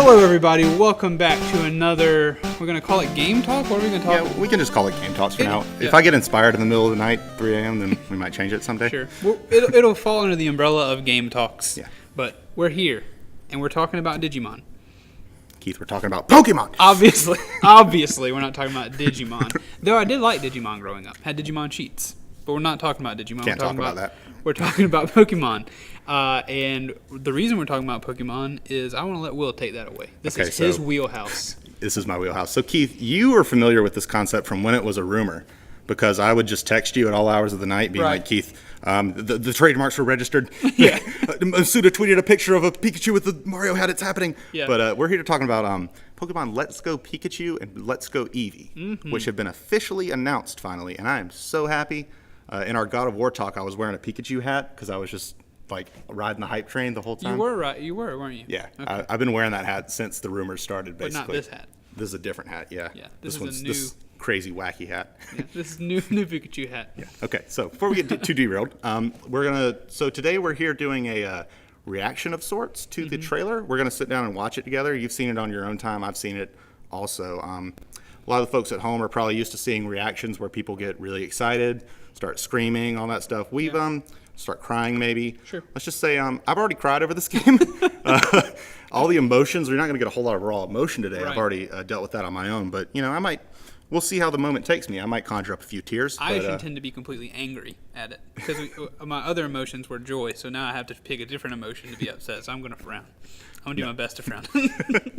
Hello, everybody. Welcome back to another. We're gonna call it Game Talk. What are we gonna talk? Yeah, we can just call it Game Talks for now. Yeah. If I get inspired in the middle of the night, 3 a.m., then we might change it someday. Sure. Well, it'll fall under the umbrella of Game Talks. Yeah. But we're here, and we're talking about Digimon. Keith, we're talking about Pokemon. Obviously, we're not talking about Digimon. Though I did like Digimon growing up. Had Digimon cheats. But we're not talking about Digimon. Can't talk about that. We're talking about Pokemon. And the reason we're talking about Pokemon is I want to let Will take that away. This is his wheelhouse. This is my wheelhouse. So, Keith, you are familiar with this concept from when it was a rumor, because I would just text you at all hours of the night being like, Keith, the trademarks were registered. Yeah. Suda tweeted a picture of a Pikachu with the Mario hat. It's happening. Yeah. But we're here to talk about Pokemon Let's Go Pikachu and Let's Go Eevee, which have been officially announced finally. And I am so happy. In our God of War talk, I was wearing a Pikachu hat because I was just like riding the hype train the whole time. You were right. You were, weren't you? Yeah. Okay. I've been wearing that hat since the rumors started, basically. But not this hat. This is a different hat, yeah. Yeah, This is one's a new... this crazy, wacky hat. Yeah, this is new Pikachu hat. Yeah. Okay, so before we get too derailed, so today we're here doing a reaction of sorts to the trailer. We're going to sit down and watch it together. You've seen it on your own time. I've seen it also. A lot of the folks at home are probably used to seeing reactions where people get really excited, start screaming, all that stuff. We've start crying maybe. Sure. Let's just say I've already cried over this game. All the emotions, you're not going to get a whole lot of raw emotion today. Right. I've already dealt with that on my own. But, we'll see how the moment takes me. I might conjure up a few tears. I actually tend to be completely angry at it because my other emotions were joy. So now I have to pick a different emotion to be upset. So I'm going to frown. I'm going to do my best to frown.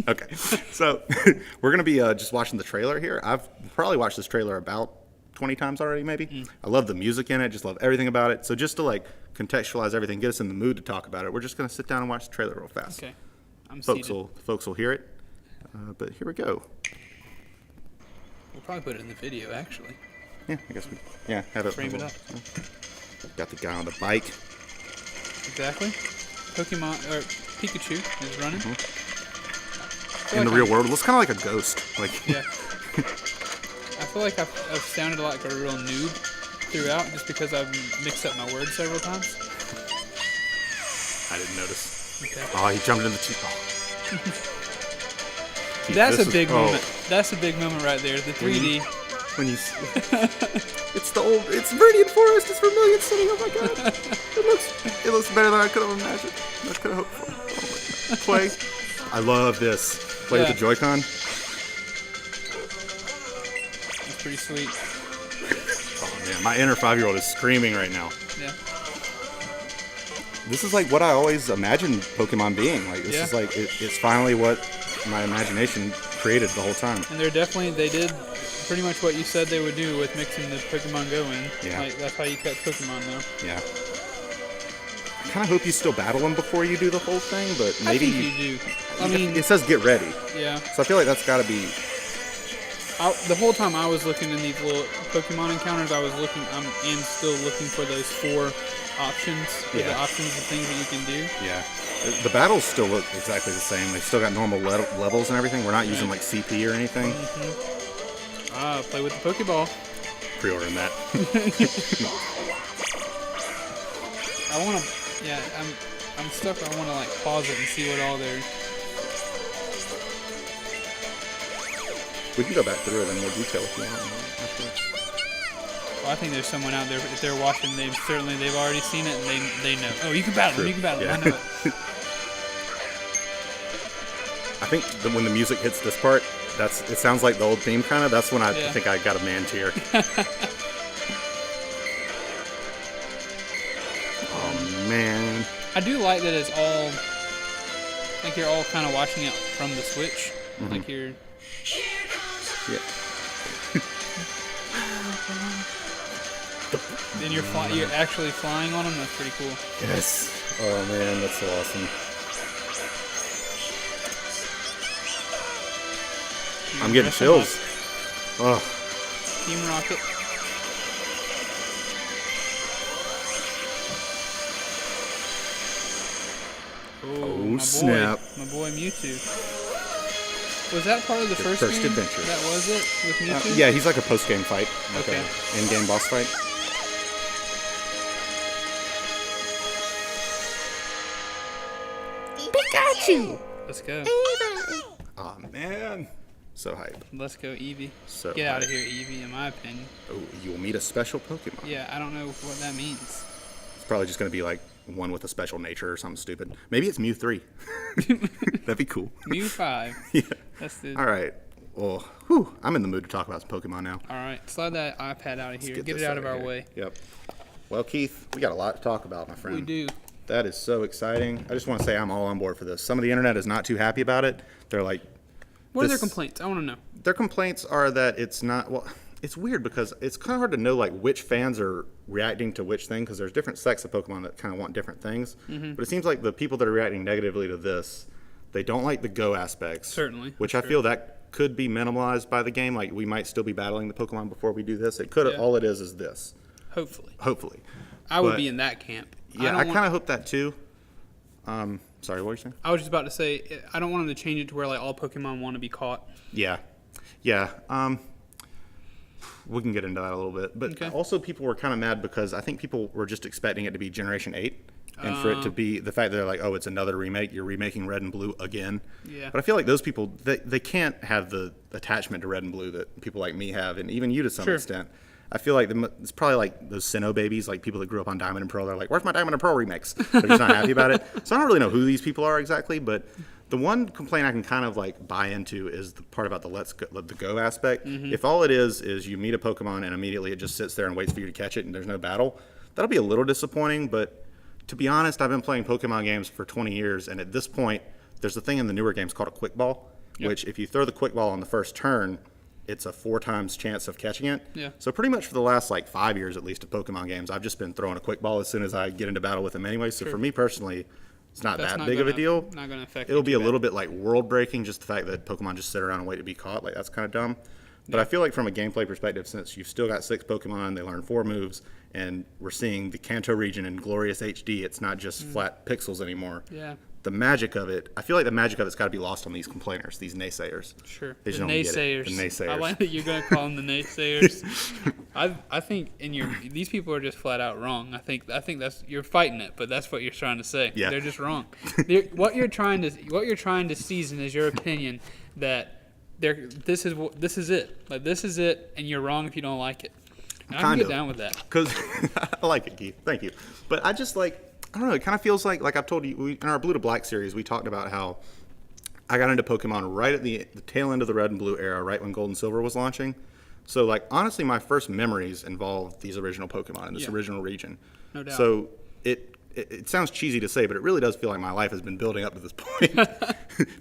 Okay. So we're going to be just watching the trailer here. I've probably watched this trailer about 20 times already, maybe. I love the music in it. Just love everything about it. So just to contextualize everything, get us in the mood to talk about it, we're just going to sit down and watch the trailer real fast. Okay. I'm folks seated. Folks will hear it. But here we go. We'll probably put it in the video, actually. Yeah, I guess have it. Frame it up. Got the guy on the bike. Exactly. Pikachu is running. In the real world, it looks kind of like a ghost. Yeah. I feel like I've sounded like a real noob throughout just because I've mixed up my words several times. I didn't notice. Okay. Oh, he jumped in the teeth. That's a big moment. That's a big moment right there. The 3D. When you it's Viridian Forest. It's Vermilion City. Oh my god! It looks better than I could have imagined. I could have hoped for. Oh my god. Play. I love this. Play with the Joy-Con. That's pretty sweet. Oh man, my inner 5-year-old is screaming right now. Yeah. This is like what I always imagined Pokemon being. Like this is like it's finally what my imagination created the whole time. And they did pretty much what you said they would do with mixing the Pokemon Go in. Yeah. Like, that's how you catch Pokemon, though. Yeah. I kind of hope you still battle them before you do the whole thing, but maybe I think you do. I mean, it says get ready. Yeah. So I feel like that's got to be. The whole time I was looking in these little Pokemon encounters, I am still looking for those 4 options. The options of things that you can do. Yeah. The battles still look exactly the same. They've still got normal levels and everything. We're not using like CP or anything. Play with the Pokeball. Pre-ordering that. I'm stuck. I want to pause it and see what all they're. We can go back through it in more detail if you want. Well, I think there's someone out there. If they're watching, they've already seen it and they know. Oh, you can battle them. You can battle them. Yeah. I know it. I think that when the music hits this part, it sounds like the old theme kind of. That's when I think I got a man tear. Oh man! I do like that it's all like you're all kind of watching it from the Switch. Like you're. Yeah. Then you're actually flying on them. That's pretty cool. Yes. Oh man, that's so awesome. I'm getting chills. Oh. Team Rocket. Oh snap. My boy Mewtwo. Was that part of the first game? adventure. That was it? With Mewtwo? Yeah, he's like a post-game fight. Like okay. An in-game boss fight. Pikachu! Let's go. Eevee! Oh man, so hype. Let's go, Eevee. So Get out of hype. here, Eevee, in my opinion. Oh, you will meet a special Pokemon. Yeah, I don't know what that means. It's probably just going to be like one with a special nature or something stupid. Maybe it's Mew 3. That'd be cool. Mew 5. Yeah. That's the... All right. Well, whew, I'm in the mood to talk about some Pokemon now. All right, slide that iPad out of here. Get this it out of our here. way. Yep. Well, Keith, we got a lot to talk about, my friend. We do. That is so exciting. I just want to say I'm all on board for this. Some of the internet is not too happy about it. They're like, What are their complaints? I want to know. their complaints are that it's not, well, it's weird because it's kind of hard to know like which fans are reacting to which thing because there's different sects of Pokemon that kind of want different things. But it seems like the people that are reacting negatively to this, they don't like the go aspects. Certainly, Which I feel that could be minimalized by the game. Like we might still be battling the Pokemon before we do this. It could, Yeah. all it is this. Hopefully. Hopefully. I would But- be in that camp. Yeah, I kind of hope that too. Sorry, what were you saying? I was just about to say, I don't want them to change it to where like all Pokemon want to be caught. Yeah. We can get into that a little bit. But Okay. also people were kind of mad because I think people were just expecting it to be Generation 8. And for it to be the fact that they're like, oh, it's another remake. You're remaking Red and Blue again. Yeah. But I feel like those people, they can't have the attachment to Red and Blue that people like me have, and even you to some Sure. extent. I feel like it's probably like those Sinnoh babies, like people that grew up on Diamond and Pearl. They're like, where's my Diamond and Pearl remakes? They're just not happy about it. So I don't really know who these people are exactly, but the one complaint I can kind of like buy into is the part about the go aspect. If all it is you meet a Pokemon and immediately it just sits there and waits for you to catch it and there's no battle, that'll be a little disappointing. But to be honest, I've been playing Pokemon games for 20 years, and at this point, there's a thing in the newer games called a quick ball, which if you throw the quick ball on the first turn, it's a 4 times chance of catching it. Yeah. So pretty much for the last like 5 years at least of Pokemon games, I've just been throwing a quick ball as soon as I get into battle with them anyway. So for me personally, it's not That's that not big of a gonna- deal. not gonna affect It'll you be too a bad. little bit like world breaking, just the fact that Pokemon just sit around and wait to be caught. Like that's kind of dumb. But I feel like from a gameplay perspective, since you've still got 6 Pokemon, they learn 4 moves, and we're seeing the Kanto region in glorious HD. It's not just flat pixels anymore. Yeah. The magic of it, I feel like the magic of it's got to be lost on these complainers, these naysayers. Sure. They just The don't get it. naysayers. The naysayers. I like that you're going to call them the naysayers. I think these people are just flat out wrong. I think that's you're fighting it, but that's what you're trying to say. Yeah. They're just wrong. What you're trying to season is your opinion that this is it. Like this is it, and you're wrong if you don't like it. And I can get down with that. Because I like it, Keith. Thank you. But I just like, I don't know, it kind of feels like I've told you, in our Blue to Black series, we talked about how I got into Pokemon right at the tail end of the Red and Blue era, right when Gold and Silver was launching. So, like, honestly, my first memories involve these original Pokemon in this original region. No doubt. So, it sounds cheesy to say, but it really does feel like my life has been building up to this point.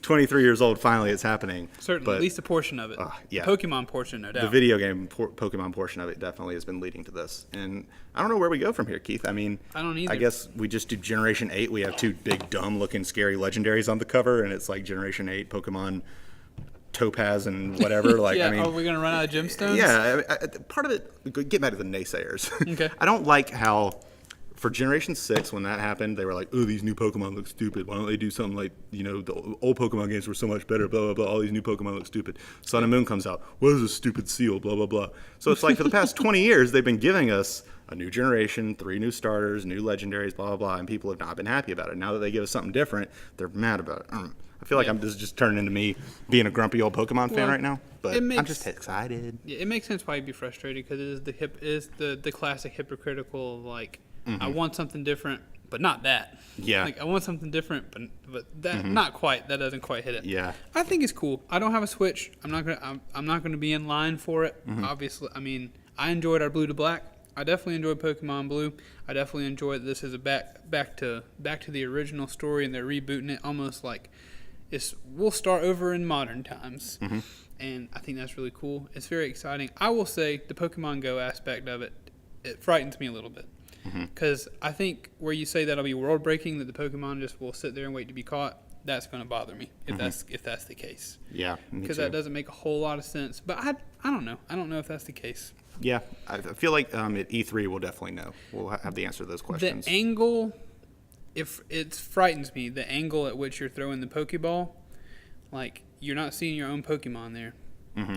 23 years old, finally it's happening. Certainly, But at least a portion of it. yeah. The Pokemon portion, no doubt. the video game Pokemon portion of it definitely has been leading to this. And I don't know where we go from here, Keith. I mean, I don't either. I guess we just do Generation 8. We have 2 big, dumb-looking, scary legendaries on the cover, and it's like Generation 8 Pokemon Topaz and whatever. Like, yeah, I mean, are we going to run out of gemstones? yeah, part of it, get back to the naysayers. Okay. I don't like how, for Generation 6, when that happened, they were like, oh, these new Pokemon look stupid. Why don't they do something like, the old Pokemon games were so much better, blah, blah, blah. All these new Pokemon look stupid. Sun and Moon comes out. What is a stupid seal, blah, blah, blah. So it's like for the past 20 years, they've been giving us a new generation, 3 new starters, new legendaries, blah, blah, blah, and people have not been happy about it. Now that they give us something different, they're mad about it. I feel like this is just turning into me being a grumpy old Pokemon fan right now, but I'm just excited. Yeah, it makes sense why you'd be frustrated because it is the classic hypocritical like I want something different, but not that. Yeah. Like I want something different, but that not quite. That doesn't quite hit it. Yeah. I think it's cool. I don't have a Switch. I'm not gonna be in line for it. Obviously, I mean I enjoyed our Blue to Black. I definitely enjoyed Pokemon Blue. I definitely enjoyed this as a back to the original story, and they're rebooting it almost like we'll start over in modern times. And I think that's really cool. It's very exciting. I will say the Pokemon Go aspect of it frightens me a little bit. Because I think where you say that'll be world breaking, that the Pokemon just will sit there and wait to be caught, that's going to bother me if that's the case. Yeah, Because that doesn't make a whole lot of sense. But I don't know. I don't know if that's the case. Yeah, I feel like at E3 we'll definitely know. We'll have the answer to those questions. The angle, if it frightens me, the angle at which you're throwing the Pokeball, like you're not seeing your own Pokemon there.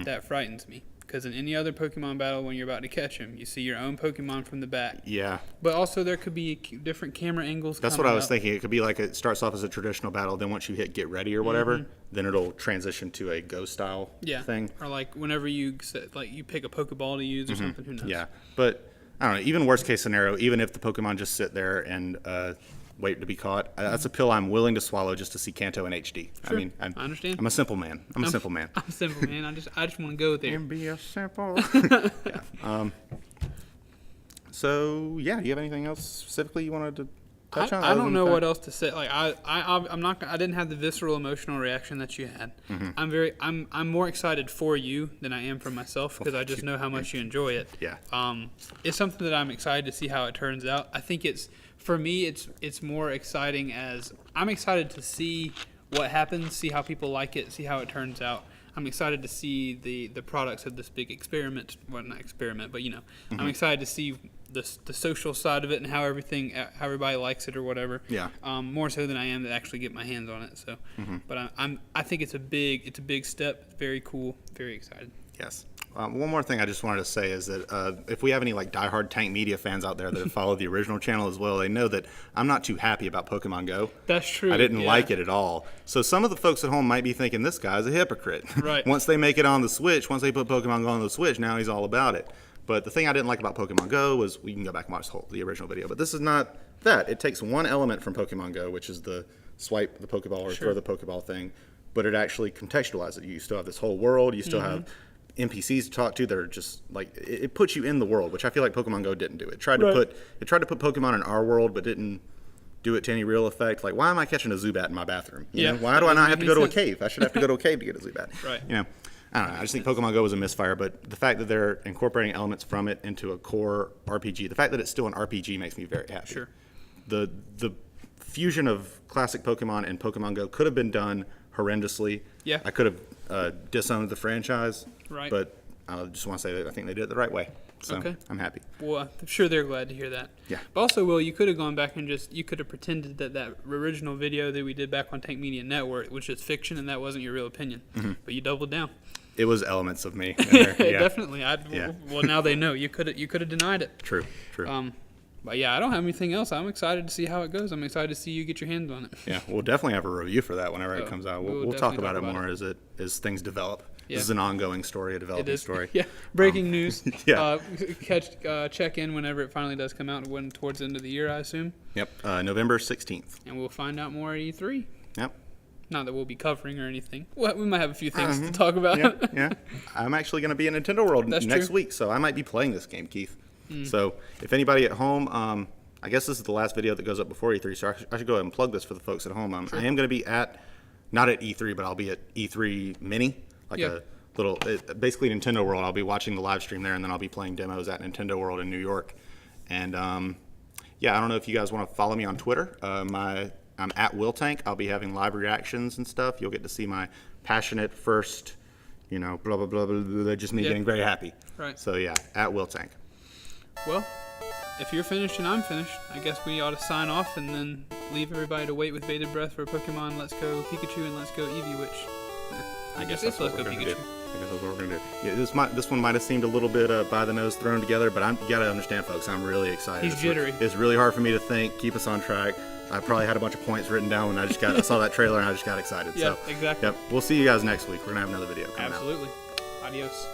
That frightens me. Because in any other Pokemon battle, when you're about to catch him, you see your own Pokemon from the back. Yeah. But also there could be different camera angles. That's what I was thinking. It could be like it starts off as a traditional battle, then once you hit get ready or whatever, then it'll transition to a Go style thing. Or like whenever you pick a Pokeball to use or something. Who knows? Yeah. But I don't know. Even worst case scenario, even if the Pokemon just sit there and wait to be caught, that's a pill I'm willing to swallow just to see Kanto in HD. Sure. I mean, I understand. I'm a simple man. I'm a simple man. I'm a simple man. I just want to go there. And be a simple. Yeah. So yeah, do you have anything else specifically you wanted to touch on? I don't know what else to say. Like I'm not. I didn't have the visceral emotional reaction that you had. I'm more excited for you than I am for myself because I just know how much you enjoy it. Yeah. It's something that I'm excited to see how it turns out. I think for me it's more exciting as I'm excited to see what happens, see how people like it, see how it turns out. I'm excited to see the products of this big experiment. Well, not experiment, but I'm excited to see the social side of it and how everybody likes it or whatever. Yeah. More so than I am to actually get my hands on it. So, but I think it's a big step. Very cool. Very excited. Yes. One more thing I just wanted to say is that if we have any like diehard Tank Media fans out there that have followed the original channel as well, they know that I'm not too happy about Pokemon Go. That's true. I didn't like it at all. So some of the folks at home might be thinking this guy's a hypocrite. Right. Once they make it on the Switch, once they put Pokemon Go on the Switch, now he's all about it. But the thing I didn't like about Pokemon Go was we can go back and watch the original video. But this is not that. It takes one element from Pokemon Go, which is the swipe the Pokeball or throw the Pokeball thing, but it actually contextualizes it. You still have this whole world. You still have NPCs to talk to that are just like it puts you in the world, which I feel like Pokemon Go didn't do. It tried to put Pokemon in our world, but didn't do it to any real effect. Like, why am I catching a Zubat in my bathroom? You know? Why do I not have to go to a cave? I should have to go to a cave to get a Zubat. Right. I don't know. I just think Pokemon Go was a misfire, but the fact that they're incorporating elements from it into a core RPG, the fact that it's still an RPG makes me very happy. Sure. The fusion of classic Pokemon and Pokemon Go could have been done horrendously. Yeah. I could have disowned the franchise. Right. But I just want to say that I think they did it the right way. So I'm happy. Well, I'm sure they're glad to hear that. Yeah. But also, Will, you could have gone back and you could have pretended that original video that we did back on Tank Media Network was just fiction and that wasn't your real opinion. But you doubled down. It was elements of me. In there. Yeah. Definitely. Well, now they know. You could have denied it. True. But yeah, I don't have anything else. I'm excited to see how it goes. I'm excited to see you get your hands on it. Yeah, we'll definitely have a review for that whenever it comes out. We'll talk about it more as things develop. Yeah. This is an ongoing story, a developing story. Yeah. Breaking news. Yeah. Check in whenever it finally does come out, towards the end of the year, I assume. Yep. November 16th. And we'll find out more at E3. Yep. Not that we'll be covering or anything. Well, we might have a few things to talk about. Yeah. I'm actually going to be in Nintendo World next week, so I might be playing this game, Keith. So if anybody at home, I guess this is the last video that goes up before E3, so I should go ahead and plug this for the folks at home. I am going to be not at E3, but I'll be at E3 Mini, a little, basically Nintendo World. I'll be watching the live stream there, and then I'll be playing demos at Nintendo World in New York. And I don't know if you guys want to follow me on Twitter. I'm at WillTank. I'll be having live reactions and stuff. You'll get to see my passionate first, blah, blah, blah, blah, blah, just me getting very happy. Right. So, yeah, at WillTank. Well, if you're finished and I'm finished, I guess we ought to sign off and then leave everybody to wait with bated breath for Pokemon Let's Go Pikachu and Let's Go Eevee, which I guess that's what we're going to do. I guess that's what we're going to do. Yeah, this one might have seemed a little bit by the nose thrown together, but you got to understand, folks, I'm really excited. He's jittery. It's really hard for me to think, keep us on track. I probably had a bunch of points written down when I saw that trailer and I just got excited. Yeah, exactly. Yep. We'll see you guys next week. We're going to have another video coming out. Absolutely. Adios.